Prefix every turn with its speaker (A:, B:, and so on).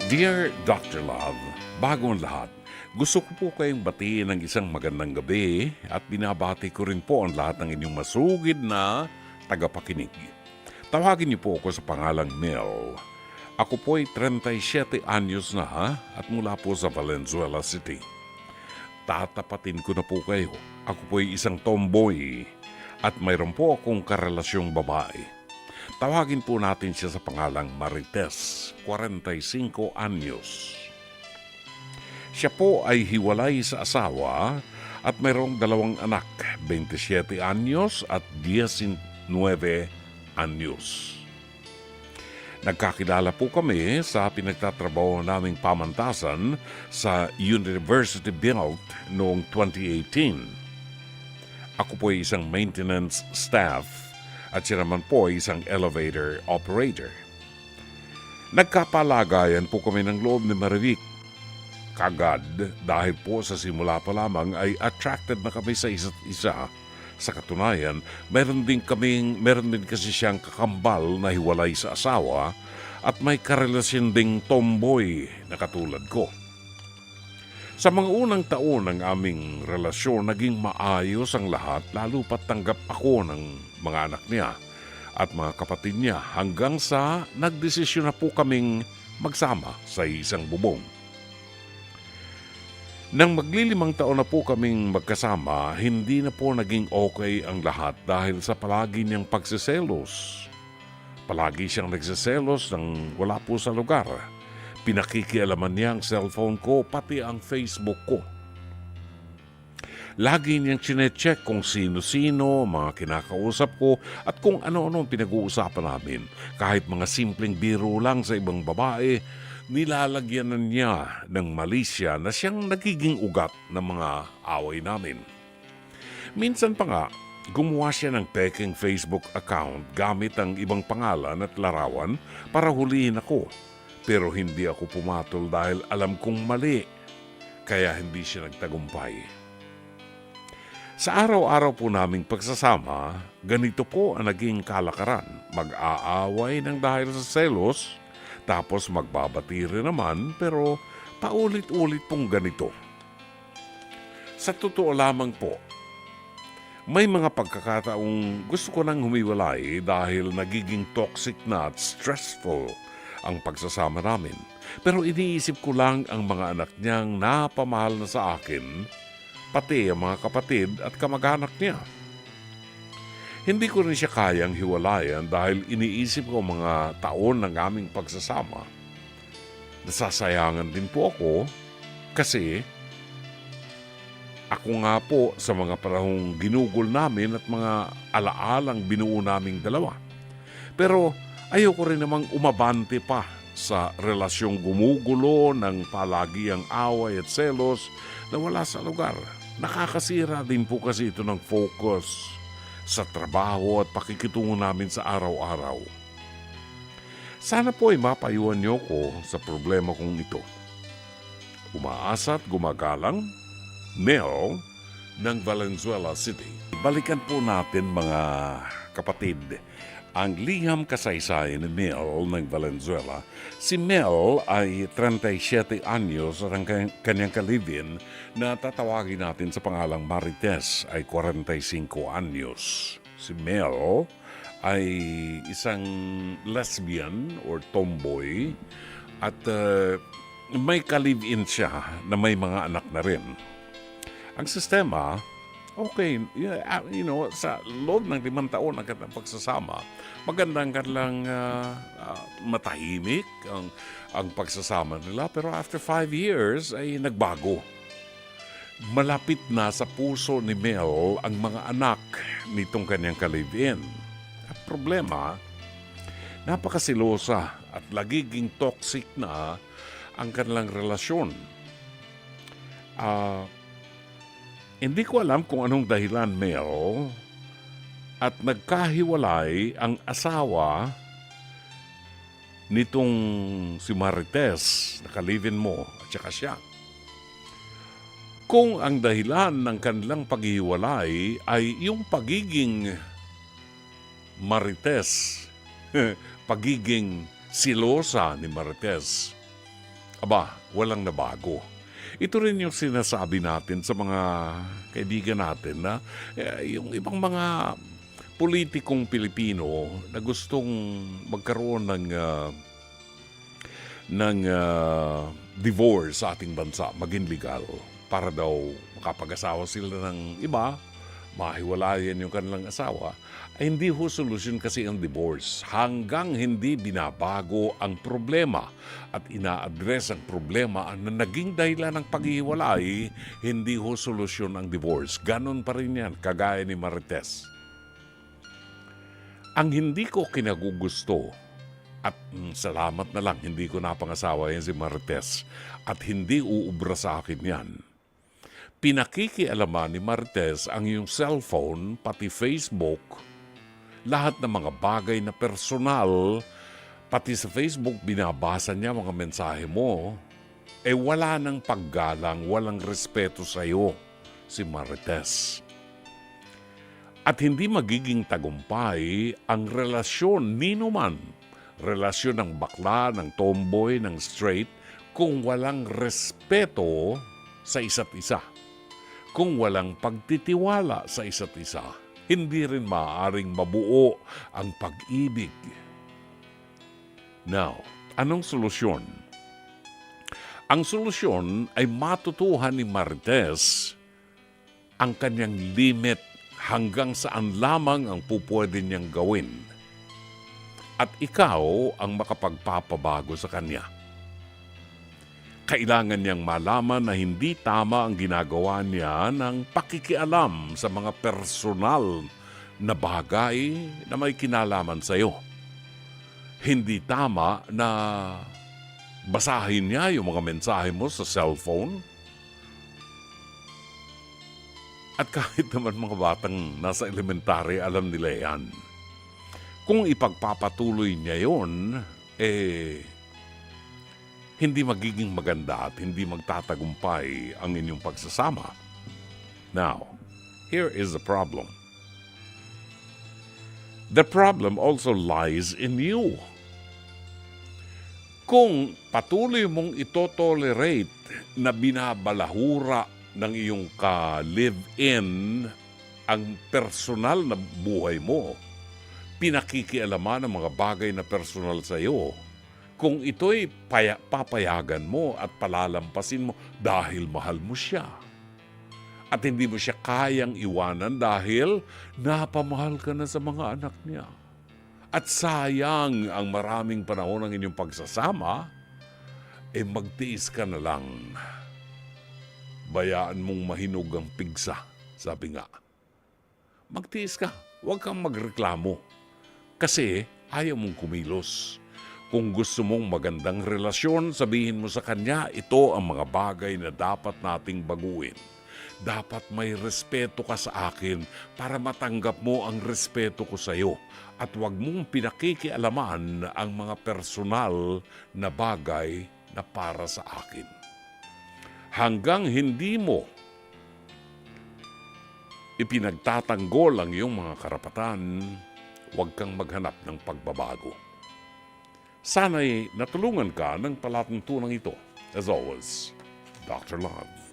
A: Dear Dr. Love, bago ang lahat, gusto ko po kayong batiin ng isang magandang gabi at binabati ko rin po ang lahat ng inyong masugid na tagapakinig. Tawagin niyo po ako sa pangalang Mel. Ako po ay 37 anyos na at mula po sa Valenzuela City. Tatapatin ko na po kayo. Ako po ay isang tomboy at mayroon po akong karelasyong babae. Tawagin po natin siya sa pangalang Marites, 45 anyos. Siya po ay hiwalay sa asawa at mayroong dalawang anak, 27 anyos at 19 anyos. Nagkakilala po kami sa pinagtatrabaho naming pamantasan sa University Built noong 2018. Ako po ay isang maintenance staff at siya naman po ay isang elevator operator. Nagkapalagayan po kami ng loob ni Marivic. Kagad dahil po sa simula pa lamang ay attracted na kami sa isa't isa. Sa katunayan, meron din kasi siyang kakambal na hiwalay sa asawa at may karelasyon ding tomboy na katulad ko. Sa mga unang taon ng aming relasyon, naging maayos ang lahat lalo pat tanggap ako ng mga anak niya at mga kapatid niya hanggang sa nagdesisyon na po kaming magsama sa isang bubong. Nang maglilimang taon na po kaming magkasama, hindi na po naging okay ang lahat dahil sa palagi niyang pagsiselos. Palagi siyang nagsiselos nang wala po sa lugar. Pinakikialaman niya ang cellphone ko, pati ang Facebook ko. Lagi niyang chinecheck kung sino-sino, mga kinakausap ko, at kung ano-ano ang pinag-uusapan namin. Kahit mga simpleng biro lang sa ibang babae, nilalagyanan niya ng malisya na siyang nagiging ugat ng mga away namin. Minsan pa nga, gumawa siya ng peking Facebook account gamit ang ibang pangalan at larawan para hulihin ako. Pero hindi ako pumatol dahil alam kong mali, kaya hindi siya nagtagumpay. Sa araw-araw po naming pagsasama, ganito po ang naging kalakaran. Mag-aaway ng dahil sa selos, tapos magbabati rin naman pero paulit-ulit pong ganito. Sa totoo lamang po, may mga pagkakataong gusto ko nang humiwalay dahil nagiging toxic na at stressful ang pagsasama namin. Pero iniisip ko lang ang mga anak niyang napamahal na sa akin, pati ang mga kapatid at kamag-anak niya. Hindi ko rin siya kayang hiwalayan dahil iniisip ko mga taon ng aming pagsasama. Nasasayangan din po ako kasi ako nga po sa mga panahong ginugol namin at mga alaalang binuo naming dalawa. Pero ayoko rin namang umabante pa sa relasyong gumugulo ng palagiang away at selos na wala sa lugar. Nakakasira din po kasi ito ng focus sa trabaho at pakikitungo namin sa araw-araw. Sana po ay mapayuhan niyo ko sa problema kong ito. Umaasa at gumagalang, Mel ng Valenzuela City. Balikan po natin mga kapatid ang liham kasaysayan ni Mel ng Valenzuela. Si Mel ay 37 anyos at ang kanyang kalibin na tatawagin natin sa pangalang Marites ay 45 anyos. Si Mel ay isang lesbian or tomboy at may kalibin siya na may mga anak na rin. Ang sistema, okay, sa loob ng 5 taon ng pagsasama, magandang kanilang matahimik ang pagsasama nila. Pero after 5 years ay nagbago. Malapit na sa puso ni Mel ang mga anak nitong kanyang kalibin. At problema, napakasilosa at lagiging toxic na ang kanilang relasyon. Hindi ko alam kung anong dahilan, Mel, at nagkahiwalay ang asawa nitong si Marites na kalibin mo at saka siya. Kung ang dahilan ng kanilang paghiwalay ay yung pagiging Marites, pagiging silosa ni Marites, walang nabago. Ito rin yung sinasabi natin sa mga kaibigan natin na yung ibang mga politikong Pilipino na gustong magkaroon ng divorce sa ating bansa, maging legal, para daw makapag-asawa sila ng iba, mahiwalayan yung kanilang asawa, ay hindi ho solusyon kasi ang divorce. Hanggang hindi binabago ang problema at ina-address ang problema na naging dahilan ng paghiwalay, hindi ho solusyon ang divorce. Ganon pa rin yan, kagaya ni Marites. Ang hindi ko kinagugusto, at salamat na lang, hindi ko napangasawa yan si Marites, at hindi uubra sa akin yan. Pinakikialaman ni Marites ang iyong cellphone, pati Facebook, lahat ng mga bagay na personal, pati sa Facebook, binabasa niya mga mensahe mo. Wala nang paggalang, walang respeto sa iyo, si Marites. At hindi magiging tagumpay ang relasyon ninuman, relasyon ng bakla, ng tomboy, ng straight, kung walang respeto sa isa't isa. Kung walang pagtitiwala sa isa't isa, hindi rin maaaring mabuo ang pag-ibig. Now, anong solusyon? Ang solusyon ay matutuhan ni Marites ang kanyang limit hanggang saan lamang ang pupwede niyang gawin. At ikaw ang makapagpapabago sa kanya. Kailangan niyang malaman na hindi tama ang ginagawa niya ng pakikialam sa mga personal na bagay na may kinalaman sa iyo. Hindi tama na basahin niya yung mga mensahe mo sa cellphone. At kahit naman mga batang nasa elementary, alam nila yan. Kung ipagpapatuloy niya yon, hindi magiging maganda at hindi magtatagumpay ang inyong pagsasama. Now, here is the problem. The problem also lies in you. Kung patuloy mong ito-tolerate na binabalahura ng iyong ka-live-in ang personal na buhay mo, pinakikialaman ng mga bagay na personal sa iyo, kung ito'y papayagan mo at palalampasin mo dahil mahal mo siya, at hindi mo siya kayang iwanan dahil napamahal ka na sa mga anak niya, at sayang ang maraming panahon ng inyong pagsasama, magtiis ka na lang. Bayaan mong mahinog ang pigsa, sabi nga. Magtiis ka, huwag kang magreklamo. Kasi ayaw mong kumilos. Kung gusto mong magandang relasyon, sabihin mo sa kanya, ito ang mga bagay na dapat nating baguhin. Dapat may respeto ka sa akin para matanggap mo ang respeto ko sa iyo. At huwag mong pinakikialaman ang mga personal na bagay na para sa akin. Hanggang hindi mo ipinagtatanggol ang iyong mga karapatan, huwag kang maghanap ng pagbabago. Sana'y natulungan ka ng palatuntunang ito. As always, Dr. Love.